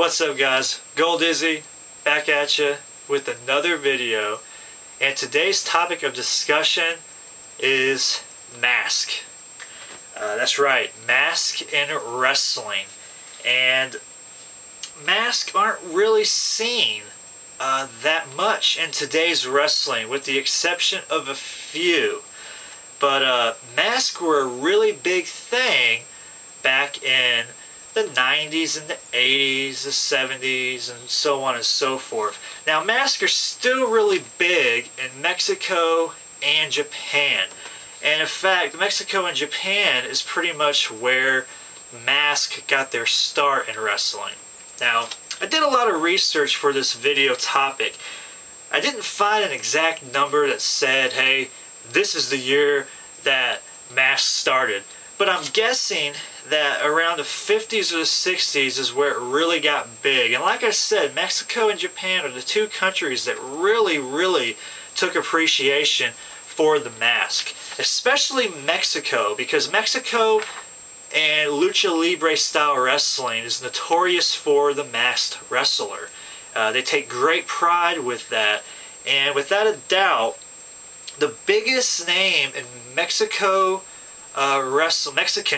What's up, guys? Gold Izzy back at you with another video, and today's topic of discussion is mask. That's right, mask in wrestling. And masks aren't really seen that much in today's wrestling, with the exception of a few. But masks were a really big thing back in the 90s and the 80s, the 70s, and so on and so forth. Now, masks are still really big in Mexico and Japan. And in fact, Mexico and Japan is pretty much where masks got their start in wrestling. Now, I did a lot of research for this video topic. I didn't find an exact number that said, hey, this is the year that masks started. But I'm guessing that around the 50s or the 60s is where it really got big. And like I said, Mexico and Japan are the two countries that really took appreciation for the mask. Especially Mexico, because Mexico and lucha libre style wrestling is notorious for the masked wrestler. They take great pride with that. And without a doubt, the biggest name in Mexican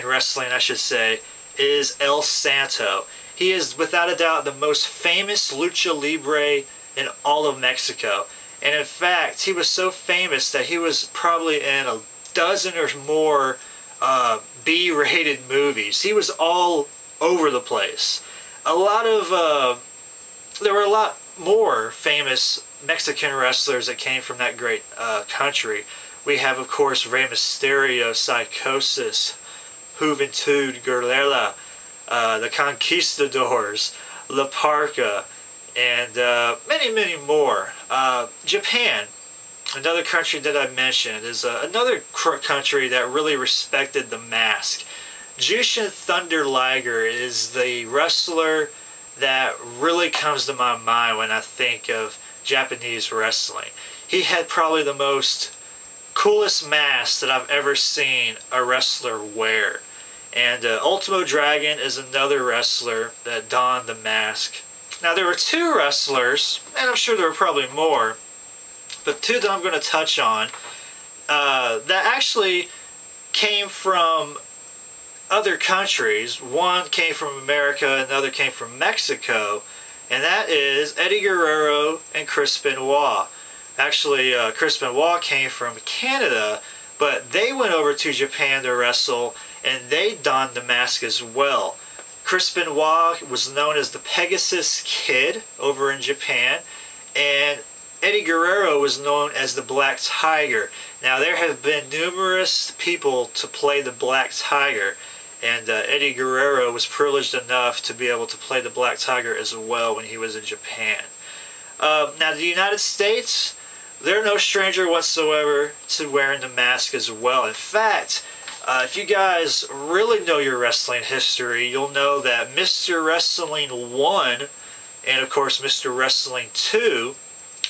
wrestling, I should say, is El Santo. He is without a doubt the most famous lucha libre in all of Mexico. And in fact, he was so famous that he was probably in a dozen or more B-rated movies. He was all over the place. There were a lot more famous Mexican wrestlers that came from that great country. We have, of course, Rey Mysterio, Psychosis, Juventud Guerrera, the Conquistadors, La Parka, and many more. Japan, another country that I mentioned, is another country that really respected the mask. Jushin Thunder Liger is the wrestler that really comes to my mind when I think of Japanese wrestling. He had probably the most coolest mask that I've ever seen a wrestler wear. And Ultimo Dragon is another wrestler that donned the mask. Now, there were two wrestlers, and I'm sure there were probably more, but two that I'm going to touch on that actually came from other countries. One came from America, another came from Mexico, and that is Eddie Guerrero and Chris Benoit. Actually, Chris Benoit came from Canada, but they went over to Japan to wrestle, and they donned the mask as well. Chris Benoit was known as the Pegasus Kid over in Japan, and Eddie Guerrero was known as the Black Tiger. Now, there have been numerous people to play the Black Tiger, and Eddie Guerrero was privileged enough to be able to play the Black Tiger as well when he was in Japan. Now, the United States, they're no stranger whatsoever to wearing the mask as well. In fact, if you guys really know your wrestling history, you'll know that Mr. Wrestling 1 and, of course, Mr. Wrestling 2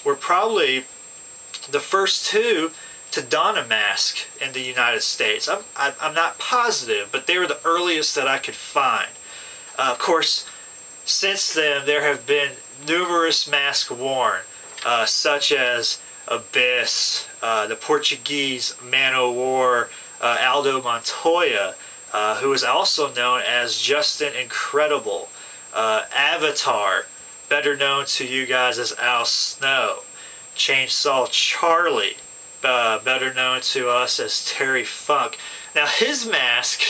were probably the first two to don a mask in the United States. I'm not positive, but they were the earliest that I could find. Of course, since then, there have been numerous masks worn, such as Abyss, the Portuguese Man o' War, Aldo Montoya, who is also known as Justin Incredible, Avatar, better known to you guys as Al Snow, Chainsaw Charlie, better known to us as Terry Funk. Now, his mask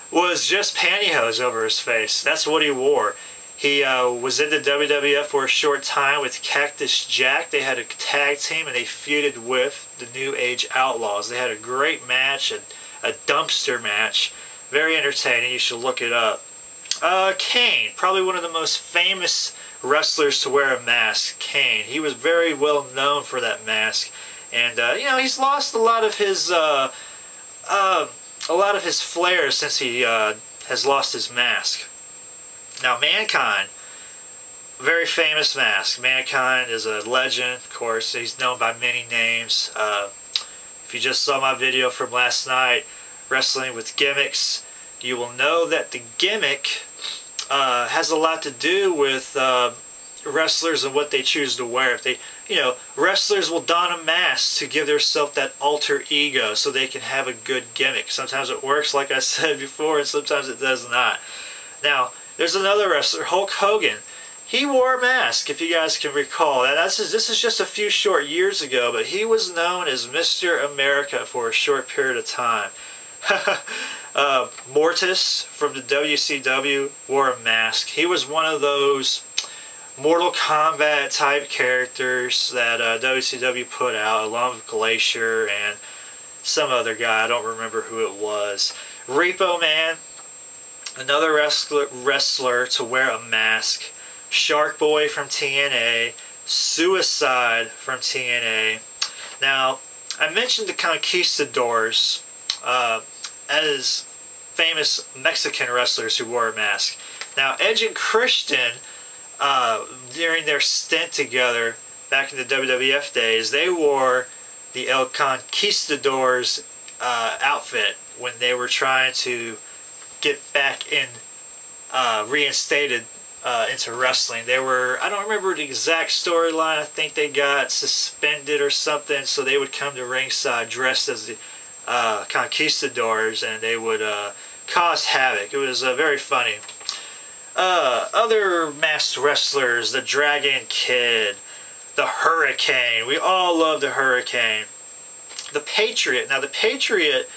was just pantyhose over his face. That's what he wore. He was in the WWF for a short time with Cactus Jack. They had a tag team, and they feuded with the New Age Outlaws. They had a great match, a dumpster match. Very entertaining. You should look it up. Kane, probably one of the most famous wrestlers to wear a mask. Kane. He was very well known for that mask, and you know, he's lost a lot of his flair since he has lost his mask. Now, Mankind, very famous mask. Mankind is a legend, of course. He's known by many names. If you just saw my video from last night, Wrestling with Gimmicks, you will know that the gimmick has a lot to do with wrestlers and what they choose to wear. If they, wrestlers will don a mask to give themselves that alter ego so they can have a good gimmick. Sometimes it works, like I said before, and sometimes it does not. Now, there's another wrestler, Hulk Hogan. He wore a mask, if you guys can recall. And this is just a few short years ago, but he was known as Mr. America for a short period of time. Mortis from the WCW wore a mask. He was one of those Mortal Kombat type characters that WCW put out, along with Glacier and some other guy. I don't remember who it was. Repo Man, another wrestler to wear a mask. Shark Boy from TNA. Suicide from TNA. Now, I mentioned the Conquistadors as famous Mexican wrestlers who wore a mask. Now, Edge and Christian, during their stint together back in the WWF days, they wore the El Conquistadors outfit when they were trying to get back in, reinstated into wrestling. They were, I don't remember the exact storyline, I think they got suspended or something, so they would come to ringside dressed as the Conquistadors, and they would cause havoc. It was very funny. Other masked wrestlers, the Dragon Kid, the Hurricane. We all love the Hurricane. The Patriot. Now, the Patriot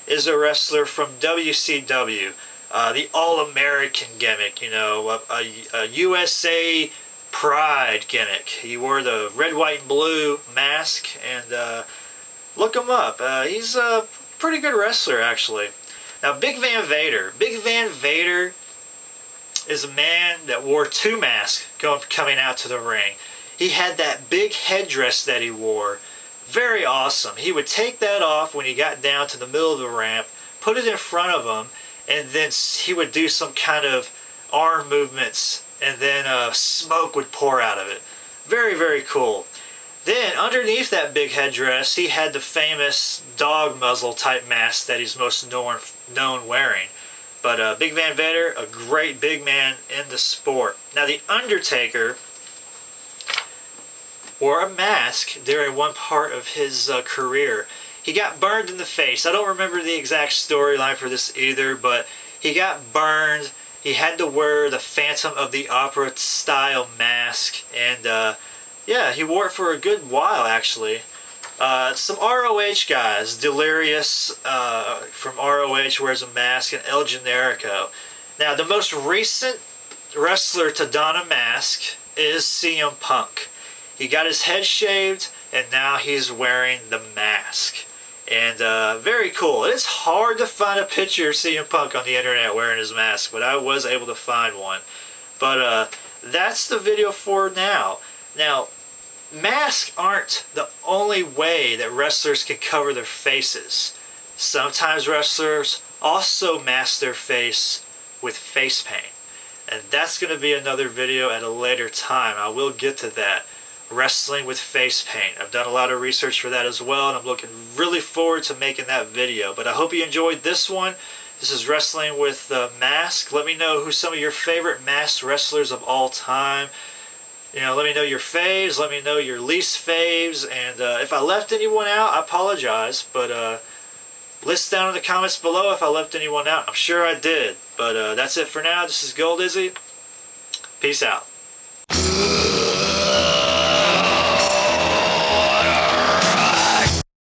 is a wrestler from WCW. The All-American gimmick, a USA Pride gimmick. He wore the red, white, and blue mask, and look him up. He's a pretty good wrestler, actually. Now, Big Van Vader. Big Van Vader is a man that wore two masks coming out to the ring. He had that big headdress that he wore. Very awesome. He would take that off when he got down to the middle of the ramp, put it in front of him, and then he would do some kind of arm movements, and then smoke would pour out of it. Very, very cool. Then, underneath that big headdress, he had the famous dog muzzle type mask that he's most known wearing. But Big Van Vader, a great big man in the sport. Now, The Undertaker wore a mask during one part of his career. He got burned in the face. I don't remember the exact storyline for this either, but he got burned. He had to wear the Phantom of the Opera style mask, and yeah, he wore it for a good while, actually. Some ROH guys. Delirious from ROH wears a mask, and El Generico. Now, the most recent wrestler to don a mask is CM Punk. He got his head shaved, and now he's wearing the mask. And very cool. It's hard to find a picture of CM Punk on the internet wearing his mask, but I was able to find one. But that's the video for now. Now, masks aren't the only way that wrestlers can cover their faces. Sometimes wrestlers also mask their face with face paint. And that's going to be another video at a later time. I will get to that. Wrestling with face paint. I've done a lot of research for that as well, and I'm looking really forward to making that video. But I hope you enjoyed this one. This is Wrestling with Mask. Let me know who some of your favorite masked wrestlers of all time. Let me know your faves, let me know your least faves, and if I left anyone out, I apologize, but list down in the comments below if I left anyone out. I'm sure I did, but that's it for now. This is Gold Izzy. Peace out.